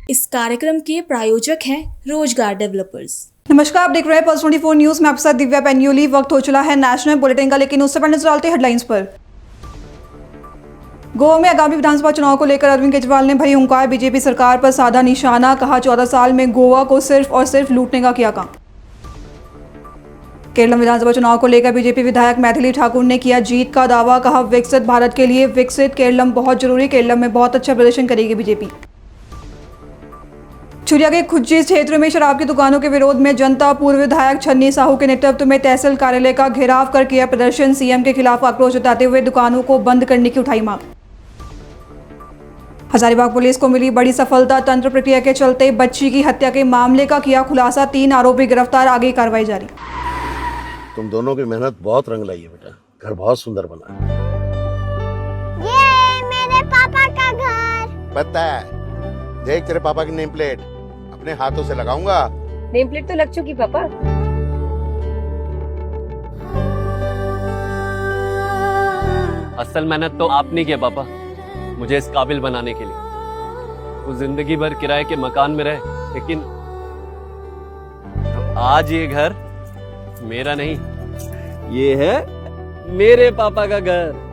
इस कार्यक्रम के प्रायोजक हैं रोजगार डेवलपर्स। नमस्कार, आप देख रहे हैं पल्स 24 न्यूज में आपके साथ दिव्या पेन्यूली। वक्त हो चला है नेशनल बुलेटिन का, लेकिन उससे पहले नजर डालते हैं हेडलाइंस पर। गोवा में आगामी विधानसभा चुनाव को लेकर अरविंद केजरीवाल ने भरी हुंकार। बीजेपी सरकार पर साधा निशाना, कहा 14 साल में गोवा को सिर्फ और सिर्फ लूटने का किया काम। केरल विधानसभा चुनाव को लेकर बीजेपी विधायक मैथिली ठाकुर ने किया जीत का दावा, कहा विकसित भारत के लिए विकसित केरलम बहुत जरूरी, केरलम में बहुत अच्छा प्रदर्शन करेगी बीजेपी। चुरिया के खुज्जी क्षेत्र में शराब की दुकानों के विरोध में जनता पूर्व विधायक छन्नी साहू के नेतृत्व में तहसील कार्यालय का घेराव कर किया प्रदर्शन। सीएम के खिलाफ आक्रोश जताते हुए दुकानों को बंद करने की उठाई मांग। हजारीबाग पुलिस को मिली बड़ी सफलता, तंत्र प्रक्रिया के चलते बच्ची की हत्या के मामले का किया खुलासा, 3 आरोपी गिरफ्तार, आगे कार्रवाई जारी। तुम दोनों की मेहनत बहुत रंग लाई है बेटा, घर बहुत सुंदर बना है। ये मेरे पापा का घर। पता है, देख तेरे पापा की नेम प्लेट अपने हाथों से लगाऊंगा। नेम प्लेट तो लग चुकी पापा। असल मेहनत तो आपने किया पापा, मुझे इस काबिल बनाने के लिए। वो जिंदगी भर किराए के मकान में रहे, लेकिन आज ये घर मेरा नहीं, ये है मेरे पापा का घर।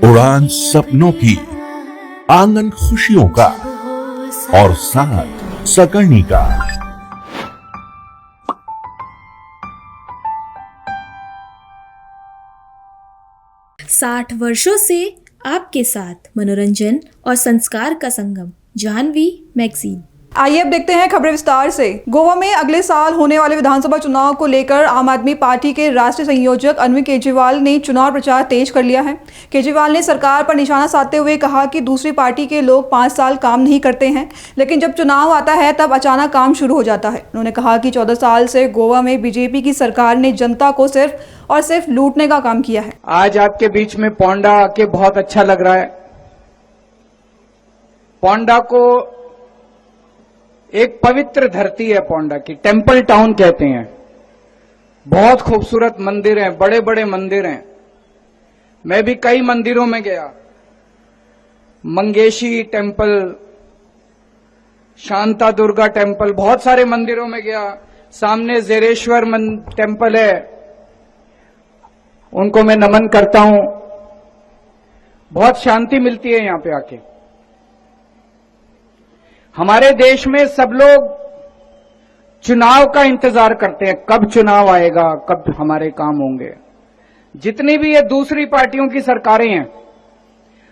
उड़ान सपनों की, आंगन खुशियों का और साथ सकर्णी का। साठ वर्षों से आपके साथ मनोरंजन और संस्कार का संगम, जाह्नवी मैगजीन। आइए अब देखते हैं खबरें विस्तार से। गोवा में अगले साल होने वाले विधानसभा चुनाव को लेकर आम आदमी पार्टी के राष्ट्रीय संयोजक अरविंद केजरीवाल ने चुनाव प्रचार तेज कर लिया है। केजरीवाल ने सरकार पर निशाना साधते हुए कहा कि दूसरी पार्टी के लोग 5 साल काम नहीं करते हैं, लेकिन जब चुनाव आता है तब अचानक काम शुरू हो जाता है। उन्होंने कहा कि 14 साल से गोवा में बीजेपी की सरकार ने जनता को सिर्फ और सिर्फ लूटने का काम किया है। आज आपके बीच में पोंडा आके बहुत अच्छा लग रहा है। पोंडा को एक पवित्र धरती है, पोंडा की टेम्पल टाउन कहते हैं। बहुत खूबसूरत मंदिर हैं, बड़े बड़े मंदिर हैं। मैं भी कई मंदिरों में गया, मंगेशी टेम्पल, शांता दुर्गा टेम्पल, बहुत सारे मंदिरों में गया। सामने जेरेश्वर टेम्पल है, उनको मैं नमन करता हूं। बहुत शांति मिलती है यहां पे आके। हमारे देश में सब लोग चुनाव का इंतजार करते हैं, कब चुनाव आएगा, कब हमारे काम होंगे। जितनी भी ये दूसरी पार्टियों की सरकारें हैं,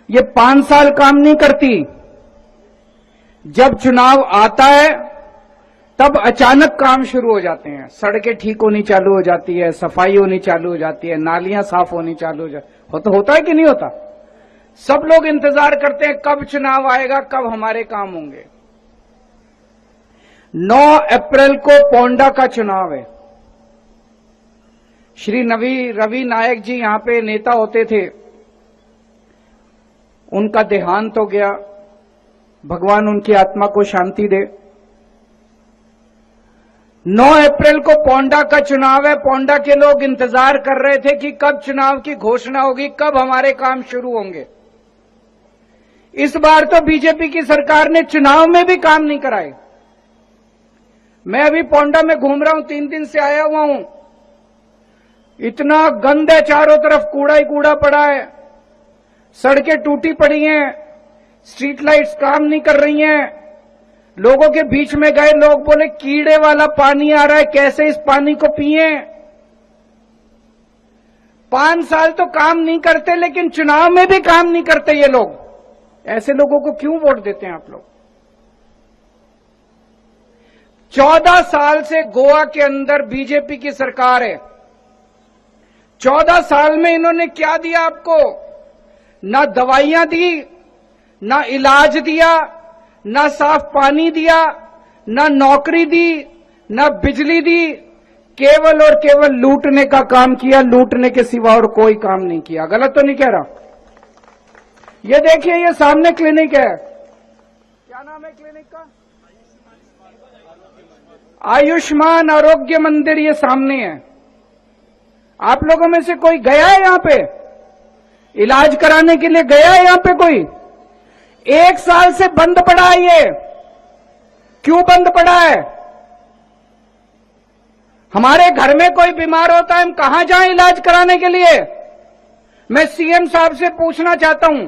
ये 5 साल काम नहीं करती। जब चुनाव आता है तब अचानक काम शुरू हो जाते हैं। सड़कें ठीक होनी चालू हो जाती है, सफाई होनी चालू हो जाती है, नालियां साफ होनी चालू हो जाती। होता है कि नहीं होता? सब लोग इंतजार करते हैं कब चुनाव आएगा, कब हमारे काम होंगे। 9 अप्रैल को पोंडा का चुनाव है। श्री रवि नायक जी यहां पे नेता होते थे, उनका देहांत हो गया। भगवान उनकी आत्मा को शांति दे। 9 अप्रैल को पोंडा का चुनाव है। पोंडा के लोग इंतजार कर रहे थे कि कब चुनाव की घोषणा होगी, कब हमारे काम शुरू होंगे। इस बार तो बीजेपी की सरकार ने चुनाव में भी काम नहीं कराए। मैं अभी पोंडा में घूम रहा हूं, 3 दिन से आया हुआ हूं। इतना गंद है, चारों तरफ कूड़ा ही कूड़ा पड़ा है, सड़कें टूटी पड़ी हैं, स्ट्रीट लाइट्स काम नहीं कर रही हैं। लोगों के बीच में गए, लोग बोले कीड़े वाला पानी आ रहा है, कैसे इस पानी को पिए। 5 साल तो काम नहीं करते, लेकिन चुनाव में भी काम नहीं करते ये लोग। ऐसे लोगों को क्यों वोट देते हैं आप लोग? 14 साल से गोवा के अंदर बीजेपी की सरकार है। 14 साल में इन्होंने क्या दिया आपको? ना दवाइयां दी, ना इलाज दिया, ना साफ पानी दिया, ना नौकरी दी, ना बिजली दी। केवल और केवल लूटने का काम किया, लूटने के सिवा और कोई काम नहीं किया। गलत तो नहीं कह रहा? ये देखिए, ये सामने क्लिनिक है। क्या नाम है क्लिनिक का? आयुष्मान आरोग्य मंदिर ये सामने है। आप लोगों में से कोई गया है यहां पे? इलाज कराने के लिए गया है यहां पे कोई? 1 साल से बंद पड़ा है ये। क्यों बंद पड़ा है? हमारे घर में कोई बीमार होता है, हम कहां जाएं इलाज कराने के लिए? मैं सीएम साहब से पूछना चाहता हूं,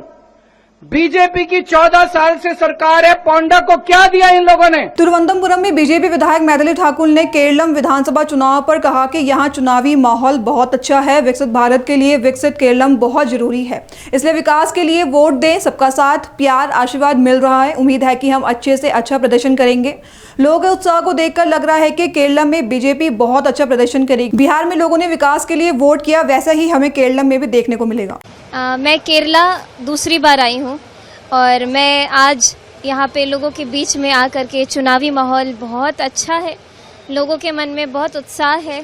बीजेपी की 14 साल से सरकार है, पोंडा को क्या दिया इन लोगों ने? तिरुवनंतपुरम में बीजेपी विधायक मैथिली ठाकुर ने केरलम विधानसभा चुनाव पर कहा कि यहां चुनावी माहौल बहुत अच्छा है। विकसित भारत के लिए विकसित केरलम बहुत जरूरी है, इसलिए विकास के लिए वोट दें। सबका साथ, प्यार, आशीर्वाद मिल रहा है। उम्मीद है कि हम अच्छे से अच्छा प्रदर्शन करेंगे। लोगों के उत्साह को देखकर लग रहा है कि केरलम में बीजेपी बहुत अच्छा प्रदर्शन करेगी। बिहार में लोगों ने विकास के लिए वोट किया, वैसा ही हमें केरलम में भी देखने को मिलेगा। मैं केरला दूसरी बार आई हूँ और मैं आज यहाँ पे लोगों के बीच में आकर के चुनावी माहौल बहुत अच्छा है। लोगों के मन में बहुत उत्साह है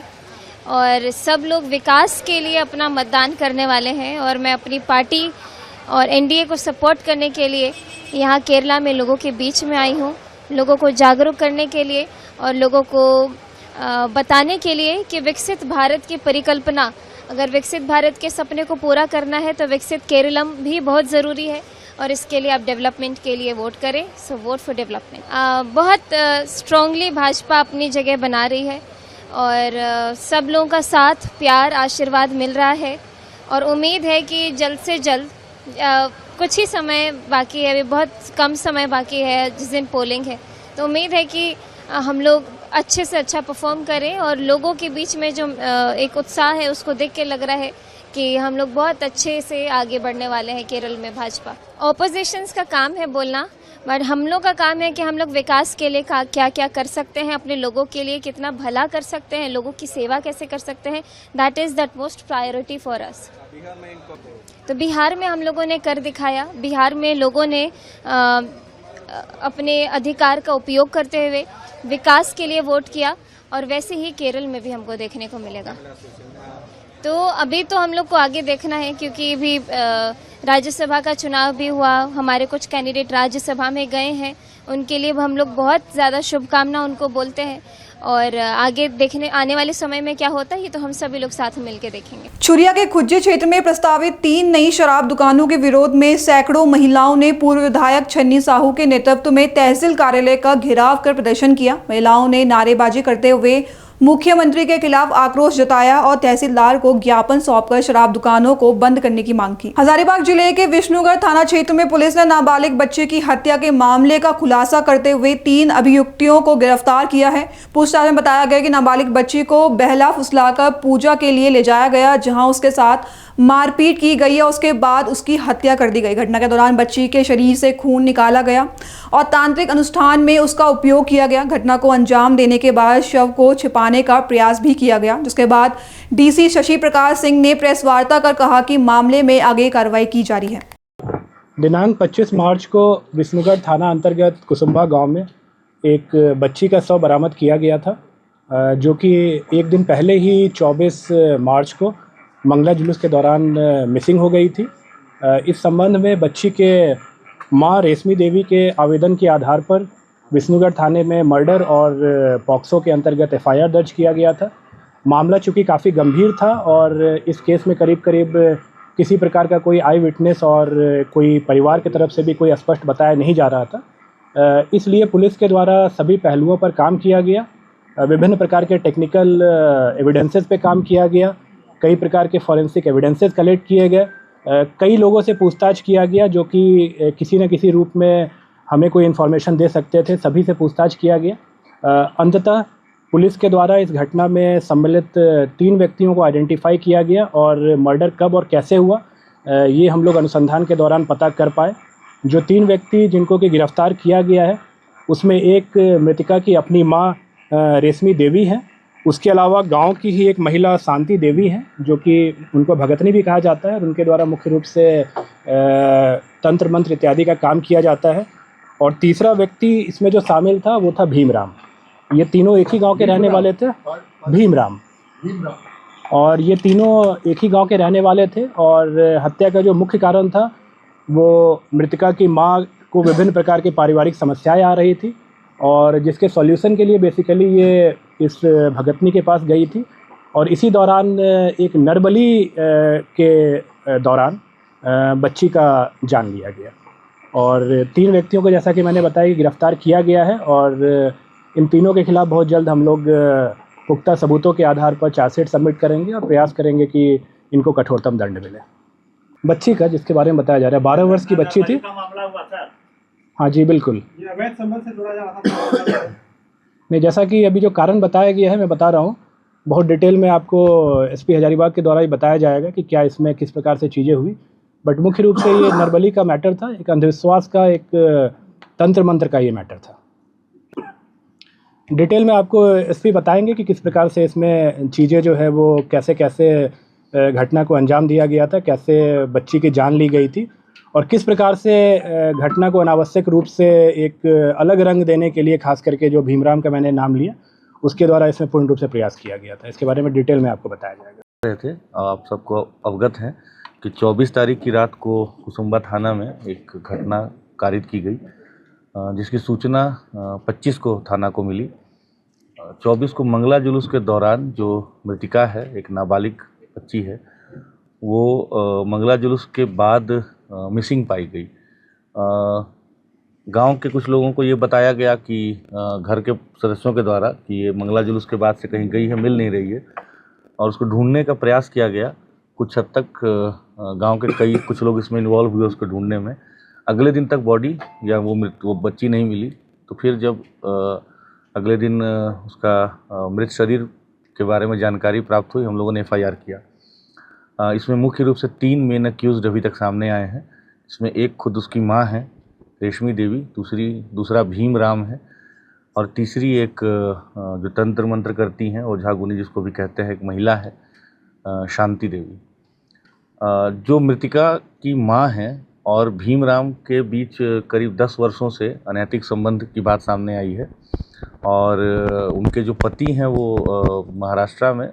और सब लोग विकास के लिए अपना मतदान करने वाले हैं और मैं अपनी पार्टी और एनडीए को सपोर्ट करने के लिए यहाँ केरला में लोगों के बीच में आई हूँ, लोगों को जागरूक करने के लिए और लोगों को बताने के लिए कि विकसित भारत की परिकल्पना, अगर विकसित भारत के सपने को पूरा करना है तो विकसित केरलम भी बहुत ज़रूरी है और इसके लिए आप डेवलपमेंट के लिए वोट करें। सो वोट फॉर डेवलपमेंट। बहुत स्ट्रांगली भाजपा अपनी जगह बना रही है और सब लोगों का साथ, प्यार, आशीर्वाद मिल रहा है और उम्मीद है कि जल्द से जल्द, कुछ ही समय बाकी है, अभी बहुत कम समय बाकी है जिस दिन पोलिंग है, तो उम्मीद है कि हम लोग अच्छे से अच्छा परफॉर्म करें और लोगों के बीच में जो एक उत्साह है उसको देख के लग रहा है कि हम लोग बहुत अच्छे से आगे बढ़ने वाले हैं केरल में भाजपा। ऑपोजिशंस का काम है बोलना, बट हम लोग का काम है कि हम लोग विकास के लिए क्या क्या कर सकते हैं, अपने लोगों के लिए कितना भला कर सकते हैं, लोगों की सेवा कैसे कर सकते हैं। That is the most priority for us. तो बिहार में हम लोगों ने कर दिखाया। बिहार में लोगों ने अपने अधिकार का उपयोग करते हुए विकास के लिए वोट किया और वैसे ही केरल में भी हमको देखने को मिलेगा। तो अभी तो हम लोग को आगे देखना है क्योंकि अभी राज्यसभा का चुनाव भी हुआ, हमारे कुछ कैंडिडेट राज्यसभा में गए हैं, उनके लिए हम लोग बहुत ज़्यादा शुभकामना उनको बोलते हैं और आगे देखने आने वाले समय में क्या होता है ये तो हम सभी लोग साथ मिलकर देखेंगे। छुरिया के खुज्जे क्षेत्र में प्रस्तावित 3 नई शराब दुकानों के विरोध में सैकड़ों महिलाओं ने पूर्व विधायक छन्नी साहू के नेतृत्व में तहसील कार्यालय का घेराव कर प्रदर्शन किया। महिलाओं ने नारेबाजी करते हुए मुख्यमंत्री के खिलाफ आक्रोश जताया और तहसीलदार को ज्ञापन सौंपकर शराब दुकानों को बंद करने की मांग की। हजारीबाग जिले के विष्णुगढ़ थाना क्षेत्र में पुलिस ने नाबालिग बच्चे की हत्या के मामले का खुलासा करते हुए 3 अभियुक्तियों को गिरफ्तार किया है। पूछताछ में बताया गया कि नाबालिग बच्ची को बहला फुसलाकर पूजा के लिए ले जाया गया, जहां उसके साथ मारपीट की गई है। उसके बाद उसकी हत्या कर दी गई। घटना के दौरान बच्ची के शरीर से खून निकाला गया और तांत्रिक अनुष्ठान में उसका उपयोग किया गया। घटना को अंजाम देने के बाद शव को छिपाने का प्रयास भी किया गया, जिसके बाद डीसी शशि प्रकाश सिंह ने प्रेस वार्ता कर कहा कि मामले में आगे कार्रवाई की जा रही है। दिनांक 25 मार्च को विष्णुगढ़ थाना अंतर्गत कुसुम्बा गांव में एक बच्ची का शव बरामद किया गया था, जो कि एक दिन पहले ही 24 मार्च को मंगला जुलूस के दौरान मिसिंग हो गई थी। इस संबंध में बच्ची के मां रेशमी देवी के आवेदन के आधार पर विष्णुगढ़ थाने में मर्डर और पॉक्सो के अंतर्गत एफआईआर दर्ज किया गया था। मामला चूँकि काफ़ी गंभीर था और इस केस में करीब करीब किसी प्रकार का कोई आई विटनेस और कोई परिवार की तरफ से भी कोई स्पष्ट बताया नहीं जा रहा था, इसलिए पुलिस के द्वारा सभी पहलुओं पर काम किया गया। विभिन्न प्रकार के टेक्निकल एविडेंसेस पे काम किया गया, कई प्रकार के फॉरेंसिक एविडेंसेस कलेक्ट किए गए, कई लोगों से पूछताछ किया गया जो कि किसी न किसी रूप में हमें कोई इन्फॉर्मेशन दे सकते थे, सभी से पूछताछ किया गया। अंततः पुलिस के द्वारा इस घटना में सम्मिलित 3 व्यक्तियों को आइडेंटिफाई किया गया और मर्डर कब और कैसे हुआ ये हम लोग अनुसंधान के दौरान पता कर पाए। जो 3 व्यक्ति जिनको कि गिरफ्तार किया गया है उसमें एक मृतिका की अपनी मां रेशमी देवी है, उसके अलावा गांव की ही एक महिला शांति देवी हैं जो कि उनको भगतनी भी कहा जाता है और उनके द्वारा मुख्य रूप से तंत्र मंत्र इत्यादि का काम किया जाता है। और तीसरा व्यक्ति इसमें जो शामिल था वो था भीमराम। ये तीनों एक ही गांव के रहने वाले थे, भीमराम, और ये तीनों एक ही गांव के रहने वाले थे। और हत्या का जो मुख्य कारण था वो मृतिका की मां को विभिन्न प्रकार की पारिवारिक समस्याएं आ रही थी और जिसके सॉल्यूशन के लिए बेसिकली ये इस भगतनी के पास गई थी और इसी दौरान एक नरबली के दौरान बच्ची का जान लिया गया और 3 व्यक्तियों को जैसा कि मैंने बताया कि गिरफ्तार किया गया है और इन तीनों के खिलाफ बहुत जल्द हम लोग पुख्ता सबूतों के आधार पर चार्जशीट सबमिट करेंगे और प्रयास करेंगे कि इनको कठोरतम दंड मिले। बच्ची का जिसके बारे में बताया जा रहा है 12 वर्ष की बच्ची थी। हाँ जी बिल्कुल। नहीं, जैसा कि अभी जो कारण बताया गया है मैं बता रहा हूँ, बहुत डिटेल में आपको एसपी हजारीबाग के द्वारा ही बताया जाएगा कि क्या इसमें किस प्रकार से चीज़ें हुई, बट मुख्य रूप से ये नरबली का मैटर था, एक अंधविश्वास का, एक तंत्र मंत्र का ये मैटर था। डिटेल में आपको एसपी बताएंगे कि किस प्रकार से इसमें चीज़ें जो है वो कैसे कैसे घटना को अंजाम दिया गया था, कैसे बच्ची की जान ली गई थी और किस प्रकार से घटना को अनावश्यक रूप से एक अलग रंग देने के लिए खास करके जो भीमराम का मैंने नाम लिया उसके द्वारा इसमें पूर्ण रूप से प्रयास किया गया था। इसके बारे में डिटेल में आपको बताया जाएगा। थे आप सबको अवगत हैं कि 24 तारीख की रात को कुसुम्बा थाना में एक घटना कारित की गई, जिसकी सूचना 25 को थाना को मिली। 24 को मंगला जुलूस के दौरान जो मृतिका है, एक नाबालिग बच्ची है, वो मंगला जुलूस के बाद मिसिंग पाई गई। गांव के कुछ लोगों को ये बताया गया कि घर के सदस्यों के द्वारा कि ये मंगला जुलूस के बाद से कहीं गई है, मिल नहीं रही है और उसको ढूंढने का प्रयास किया गया। कुछ हद तक गांव के कुछ लोग इसमें इन्वॉल्व हुए उसको ढूंढने में। अगले दिन तक बॉडी या वो बच्ची नहीं मिली, तो फिर जब अगले दिन उसका मृत शरीर के बारे में जानकारी प्राप्त हुई, हम लोगों ने FIR किया। इसमें मुख्य रूप से 3 मेन अक्यूज़्ड अभी तक सामने आए हैं। इसमें एक खुद उसकी माँ है रेशमी देवी, दूसरा भीमराम है और तीसरी एक जो तंत्र मंत्र करती हैं, ओझा गुनी जिसको भी कहते हैं, एक महिला है शांति देवी। जो मृतिका की माँ हैं और भीमराम के बीच करीब 10 वर्षों से अनैतिक संबंध की बात सामने आई है और उनके जो पति हैं वो महाराष्ट्र में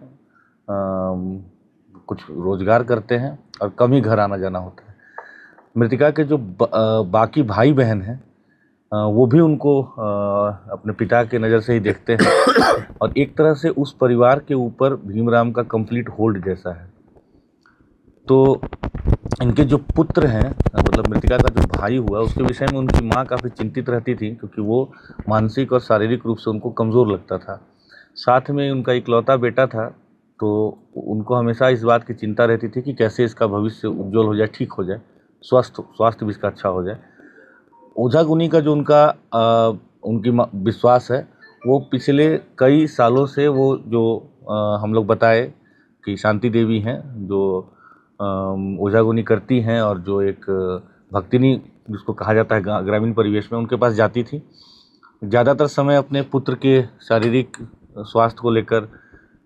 कुछ रोजगार करते हैं और कम ही घर आना जाना होता है। मृतिका के जो बाकी भाई बहन हैं वो भी उनको अपने पिता के नज़र से ही देखते हैं और एक तरह से उस परिवार के ऊपर भीमराम का कंप्लीट होल्ड जैसा है। तो इनके जो पुत्र हैं, मतलब मृतिका का जो भाई हुआ, उसके विषय में उनकी माँ काफ़ी चिंतित रहती थी क्योंकि वो मानसिक और शारीरिक रूप से उनको कमज़ोर लगता था। साथ में उनका इकलौता बेटा था, तो उनको हमेशा इस बात की चिंता रहती थी कि कैसे इसका भविष्य उज्जवल हो जाए, ठीक हो जाए, स्वास्थ्य भी इसका अच्छा हो जाए। ओझा गुनी का जो उनकी विश्वास है, वो पिछले कई सालों से वो जो हम लोग बताए कि शांति देवी हैं, जो ओझा गुनी करती हैं और जो एक भक्तिनी जिसको कहा जाता है ग्रामीण परिवेश में, उनके पास जाती थी। ज़्यादातर समय अपने पुत्र के शारीरिक स्वास्थ्य को लेकर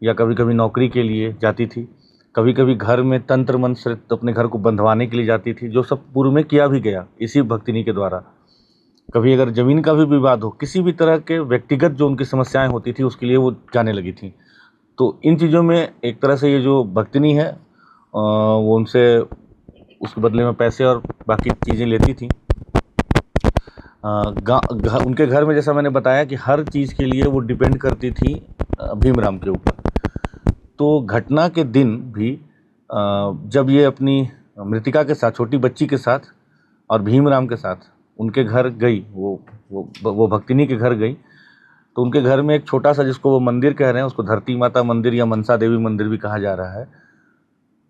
या कभी कभी नौकरी के लिए जाती थी, कभी कभी घर में तंत्र मंत्र से अपने घर को बंधवाने के लिए जाती थी, जो सब पूर्व में किया भी गया इसी भक्तिनी के द्वारा। कभी अगर ज़मीन का भी विवाद हो, किसी भी तरह के व्यक्तिगत जो उनकी समस्याएं होती थी, उसके लिए वो जाने लगी थी। तो इन चीज़ों में एक तरह से ये जो भक्तिनी है वो उनसे उसके बदले में पैसे और बाकी चीज़ें लेती थी। उनके घर में जैसा मैंने बताया कि हर चीज़ के लिए वो डिपेंड करती थी भीमराम के ऊपर। तो घटना के दिन भी जब ये अपनी मृतिका के साथ, छोटी बच्ची के साथ और भीमराम के साथ उनके घर गई, वो भक्तिनी के घर गई, तो उनके घर में एक छोटा सा, जिसको वो मंदिर कह रहे हैं, उसको धरती माता मंदिर या मनसा देवी मंदिर भी कहा जा रहा है,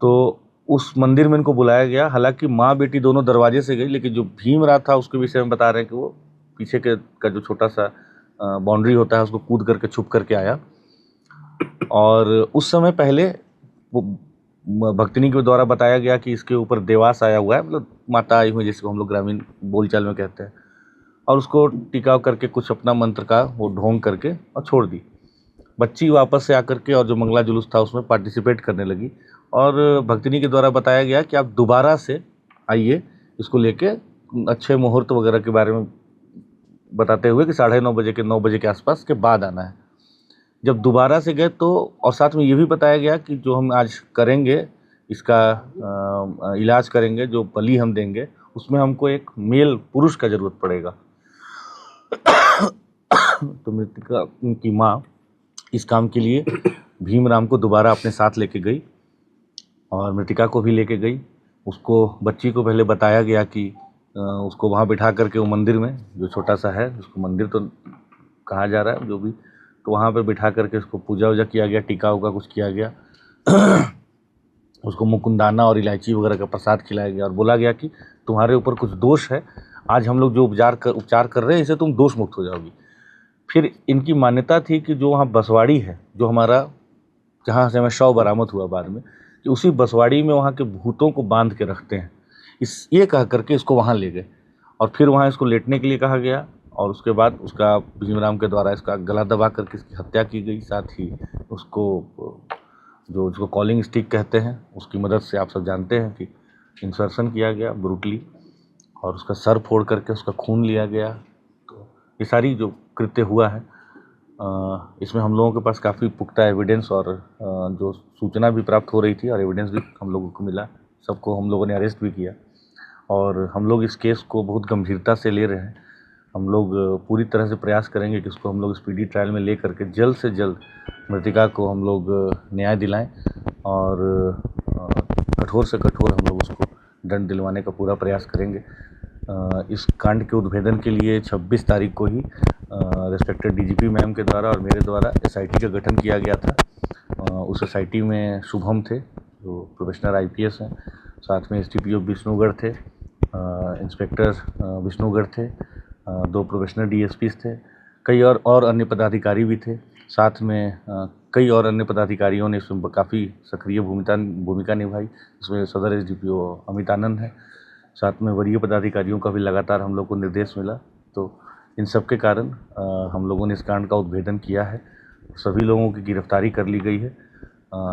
तो उस मंदिर में इनको बुलाया गया। हालांकि माँ बेटी दोनों दरवाजे से गई, लेकिन जो भीमराम था उसके विषय में बता रहे हैं कि वो पीछे का जो छोटा सा बाउंड्री होता है उसको कूद करके छुप करके आया। और उस समय पहले वो भक्तिनी के द्वारा बताया गया कि इसके ऊपर देवास आया हुआ है, मतलब माता आई हुई जिसको हम लोग ग्रामीण बोलचाल में कहते हैं, और उसको टिकाव करके कुछ अपना मंत्र का वो ढोंग करके और छोड़ दी। बच्ची वापस से आकर के और जो मंगला जुलूस था उसमें पार्टिसिपेट करने लगी और भक्तिनी के द्वारा बताया गया कि आप दोबारा से आइए, इसको लेके अच्छे मुहूर्त वगैरह के बारे में बताते हुए कि 9:30 बजे के 9 बजे के आसपास के बाद आना है। जब दोबारा से गए तो, और साथ में ये भी बताया गया कि जो हम आज करेंगे, इसका इलाज करेंगे, जो बलि हम देंगे, उसमें हमको एक मेल पुरुष का ज़रूरत पड़ेगा। तो मृतिका की माँ इस काम के लिए भीमराम को दोबारा अपने साथ लेके गई और मृतिका को भी लेके गई। उसको बच्ची को पहले बताया गया कि उसको वहाँ बिठा करके वो मंदिर में, जो छोटा सा है उसको मंदिर तो कहा जा रहा है जो भी, तो वहाँ पे बिठा करके उसको पूजा वूजा किया गया, टीका उका कुछ किया गया। उसको मुकुंदाना और इलायची वगैरह का प्रसाद खिलाया गया और बोला गया कि तुम्हारे ऊपर कुछ दोष है, आज हम लोग जो उपचार कर रहे हैं इससे तुम दोष मुक्त हो जाओगी। फिर इनकी मान्यता थी कि जो वहाँ बसवाड़ी है, जो हमारा जहाँ से हमें शव बरामद हुआ बाद में, कि उसी बसवाड़ी में वहाँ के भूतों को बांध के रखते हैं। ये कह करके इसको वहाँ ले गए और फिर वहाँ इसको लेटने के लिए कहा गया और उसके बाद उसका भीमराम के द्वारा इसका गला दबा करके इसकी हत्या की गई। साथ ही उसको कॉलिंग स्टिक कहते हैं उसकी मदद से, आप सब जानते हैं कि इंसर्शन किया गया ब्रूटली, और उसका सर फोड़ करके उसका खून लिया गया। तो ये सारी जो कृत्य हुआ है, इसमें हम लोगों के पास काफ़ी पुख्ता एविडेंस और जो सूचना भी प्राप्त हो रही थी और एविडेंस भी हम लोगों को मिला। सबको हम लोगों ने अरेस्ट भी किया और हम लोग इस केस को बहुत गंभीरता से ले रहे हैं। हम लोग पूरी तरह से प्रयास करेंगे कि इसको हम लोग स्पीडी ट्रायल में ले करके जल्द से जल्द मृतिका को हम लोग न्याय दिलाएं और कठोर से कठोर हम लोग उसको दंड दिलवाने का पूरा प्रयास करेंगे। इस कांड के उद्भेदन के लिए 26 तारीख को ही रेस्पेक्टेड डीजीपी मैम के द्वारा और मेरे द्वारा एसआईटी का गठन किया गया था। उस एसआईटी में शुभम थे जो प्रोफेशनल आईपीएस हैं, साथ में एसडीपीओ विष्णुगढ़ थे, इंस्पेक्टर विष्णुगढ़ थे, 2 प्रोफेशनल डीएसपीस थे, कई और अन्य पदाधिकारी भी थे। साथ में कई और अन्य पदाधिकारियों ने इसमें काफ़ी सक्रिय भूमिका निभाई। इसमें सदर एसडीपीओ अमित आनंद है, साथ में वरीय पदाधिकारियों का भी लगातार हम लोग को निर्देश मिला। तो इन सब के कारण हम लोगों ने इस कांड का उद्भेदन किया है। सभी लोगों की गिरफ्तारी कर ली गई है।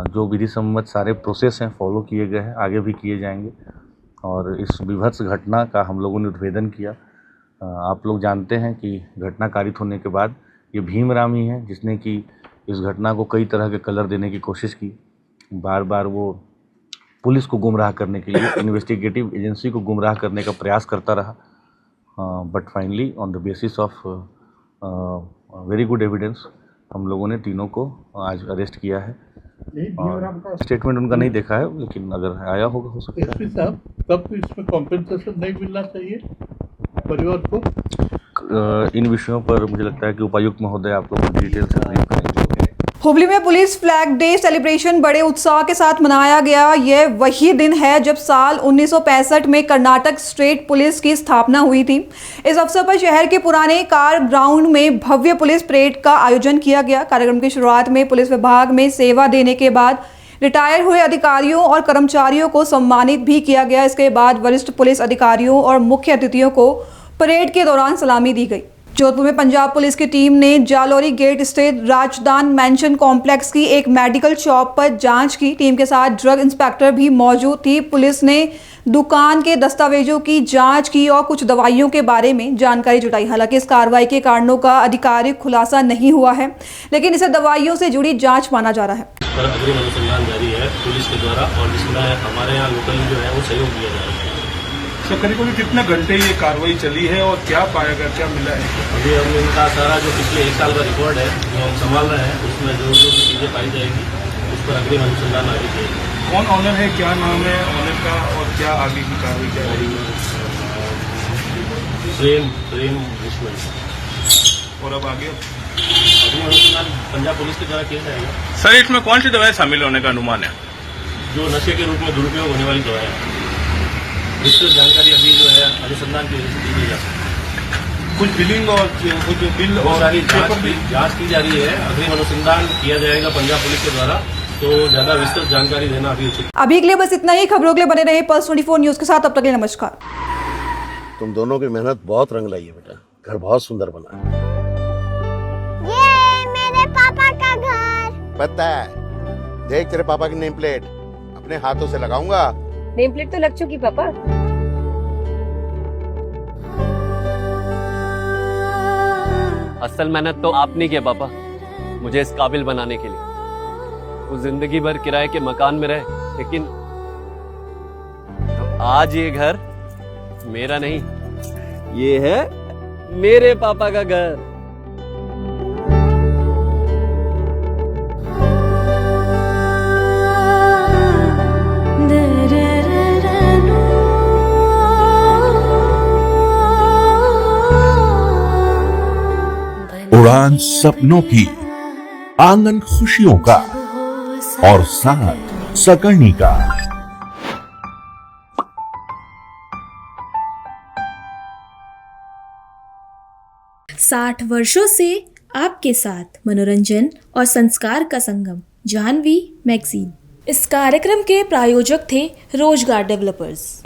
जो विधि सम्मत सारे प्रोसेस हैं फॉलो किए गए हैं, आगे भी किए जाएंगे और इस विभत्स घटना का हम लोगों ने उद्भेदन किया। आप लोग जानते हैं कि घटना कारित होने के बाद ये भीमराम ही है जिसने कि इस घटना को कई तरह के कलर देने की कोशिश की। बार बार वो पुलिस को गुमराह करने के लिए, इन्वेस्टिगेटिव एजेंसी को गुमराह करने का प्रयास करता रहा, but finally on the basis of very good evidence हम लोगों ने तीनों को आज अरेस्ट किया है। स्टेटमेंट उनका नहीं देखा है, लेकिन अगर आया होगा हो सकता है। साहब, तब इसमें कॉम्पेंसेशन नहीं मिलना चाहिए परिवार को? इन विषयों पर मुझे लगता है कि उपायुक्त महोदय आप लोगों को डिटेल से ब्रीफ करेंगे। हुबली में पुलिस फ्लैग डे सेलिब्रेशन बड़े उत्साह के साथ मनाया गया। यह वही दिन है जब साल 1965 में कर्नाटक स्टेट पुलिस की स्थापना हुई थी। इस अवसर पर शहर के पुराने कार ग्राउंड में भव्य पुलिस परेड का आयोजन किया गया। कार्यक्रम की शुरुआत में पुलिस विभाग में सेवा देने के बाद रिटायर हुए अधिकारियों और कर्मचारियों को सम्मानित भी किया गया। इसके बाद वरिष्ठ पुलिस अधिकारियों और मुख्य अतिथियों को परेड के दौरान सलामी दी गई। जोधपुर में पंजाब पुलिस की टीम ने जालोरी गेट स्थित राजदान मैंशन कॉम्प्लेक्स की एक मेडिकल शॉप पर जांच की। टीम के साथ ड्रग इंस्पेक्टर भी मौजूद थी। पुलिस ने दुकान के दस्तावेजों की जांच की और कुछ दवाइयों के बारे में जानकारी जुटाई। हालांकि इस कार्रवाई के कारणों का आधिकारिक खुलासा नहीं हुआ है, लेकिन इसे दवाइयों से जुड़ी जांच माना जा रहा है। पर अग्रिम अनुसंधान जारी है पुलिस के द्वारा और जिसमें हमारे यहाँ लोकल जो है वो सहयोग दिया जा रहा है। सर, करीब कितने घंटे ये कार्रवाई चली है और क्या पाया गया, क्या मिला है? अभी हम इनका सारा जो पिछले 1 साल का रिकॉर्ड है जो हम संभाल रहे हैं, उसमें जो जो चीज़ें पाई जाएगी उस पर अग्रिम अनुसंधान आगे किया। कौन ऑनर है, क्या नाम है ऑनर का और क्या आगे की कार्रवाई क्या रही है? प्रेम दुश्मन। और अब आगे अग्रिम अनुसंधान पंजाब पुलिस के द्वारा किया जाएगा। सर, इसमें कौन सी दवाएं शामिल होने का अनुमान है? जो नशे के रूप में दुरुपयोग होने वाली दवाएं हैं, विस्तृत जानकारी अभी जो है अनुसंधान की वजह से दी जा सकती। कुछ बिलिंग और कुछ बिल और सारी जांच की जा रही है। अग्रिम अनुसंधान किया जाएगा पंजाब पुलिस के द्वारा, तो ज्यादा विस्तृत जानकारी देना अभी उचित। अभी के लिए बस इतना ही। खबरों के लिए बने रहे पल्स 24 न्यूज के साथ। तब तक के लिए नमस्कार। तुम दोनों की मेहनत बहुत रंग लाई है बेटा, घर बहुत सुंदर बना है। ये मेरे पापा का घर। पता है, देख तेरे पापा की नेम प्लेट अपने हाथों से लगाऊंगा। नेम प्लेट तो लग चुकी पापा। असल मेहनत तो आपने की है पापा, मुझे इस काबिल बनाने के लिए। वो जिंदगी भर किराए के मकान में रहे, लेकिन आज ये घर मेरा नहीं, ये है मेरे पापा का घर। उड़ान सपनों की, आंगन खुशियों का और साथ सकर्णी का। 60 वर्षों से आपके साथ मनोरंजन और संस्कार का संगम, जाह्नवी मैगजीन। इस कार्यक्रम के प्रायोजक थे रोजगार डेवलपर्स।